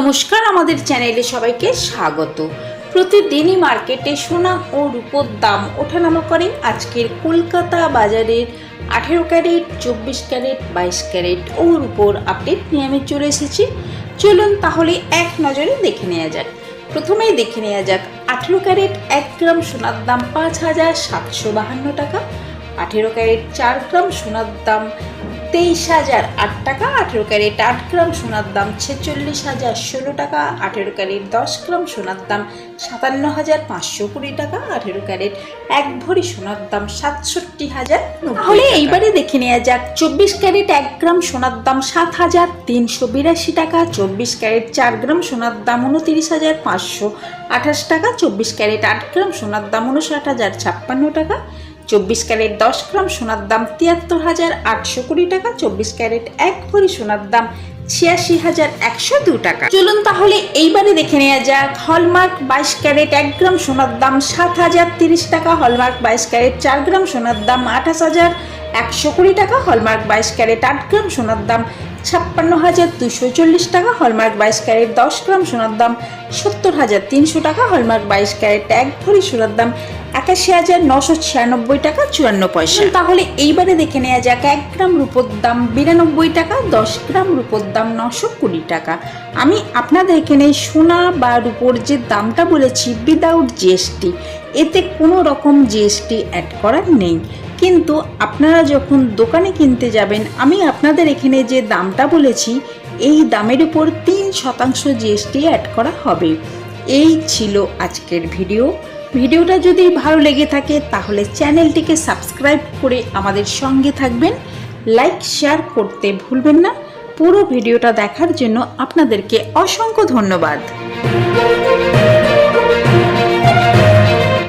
নমস্কার, আমাদের চ্যানেলে সবাইকে স্বাগত। প্রতিদিনই মার্কেটে সোনা ও রূপোর দাম ওঠানামা করে। আজকের কলকাতা বাজারের 18 ক্যারেট, 24 ক্যারেট, 22 ক্যারেট ও রূপোর আপডেট নিয়ে আমি চলে এসেছি। চলুন তাহলে এক নজরে দেখে নেওয়া যাক। প্রথমেই দেখে নেওয়া যাক 18 ক্যারেট 1 গ্রাম সোনার দাম 5,752 টাকা। 18 ক্যারেট 4 গ্রাম সোনার দাম 23,008 টাকা। 18 ক্যারেট 8 গ্রাম সোনার দাম 46,016 টাকা। 18 ক্যারেট 10 গ্রাম সোনার দাম 57,520 টাকা। 18 ক্যারেট 1 ভরি সোনার দাম 67,090। তাহলে এইবারে দেখে নেওয়া যাক 24 ক্যারেট 1 গ্রাম সোনার দাম 7,382 টাকা। 24 ক্যারেট 4 গ্রাম সোনার দাম 29,528 টাকা। 24 ক্যারেট 8 গ্রাম সোনার দাম 59,056 টাকা। 24 ক্যারেট 10 গ্রাম সোনার দাম 73,820 টাকা। 24 ক্যারেট 1 ভরি সোনার দাম 86,102 টাকা। চলুন তাহলে এইবারে দেখে নেওয়া যাক হলমার্ক 22 ক্যারেট 1 গ্রাম সোনার দাম 7,030 টাকা। হলমার্ক 22 ক্যারেট 4 গ্রাম সোনার দাম 28,120 টাকা। হলমার্ক 22 ক্যারেট 8 গ্রাম সোনার দাম 56,240 টাকা। হলমার্ক 22 ক্যারেট 10 গ্রাম সোনার দাম 70,300 টাকা। হলমার্ক 22 ক্যারেট 1 ভরি সোনার দাম 81,996 টাকা 54 পয়সা। তাহলে এইবারে দেখে নেওয়া যাক 1 গ্রাম রূপোর দাম 92 টাকা। 10 গ্রাম রূপোর দাম 920 টাকা। আমি আপনাদের এখানে সোনা বা রূপোর যে দামটা বলেছি উইদাউট জিএসটি, এতে কোনো রকম জিএসটি অ্যাড করার নেই। কিন্তু আপনারা যখন দোকানে কিনতে যাবেন, আমি আপনাদের এখানে যে দামটা বলেছি এই দামের উপর 3% জিএসটি অ্যাড করা হবে। এই ছিল আজকের ভিডিওটা যদি ভালো লেগে থাকে তাহলে চ্যানেলটিকে সাবস্ক্রাইব করে আমাদের সঙ্গে থাকবেন। লাইক শেয়ার করতে ভুলবেন না। পুরো ভিডিওটা দেখার জন্য আপনাদেরকে অসংখ্য ধন্যবাদ।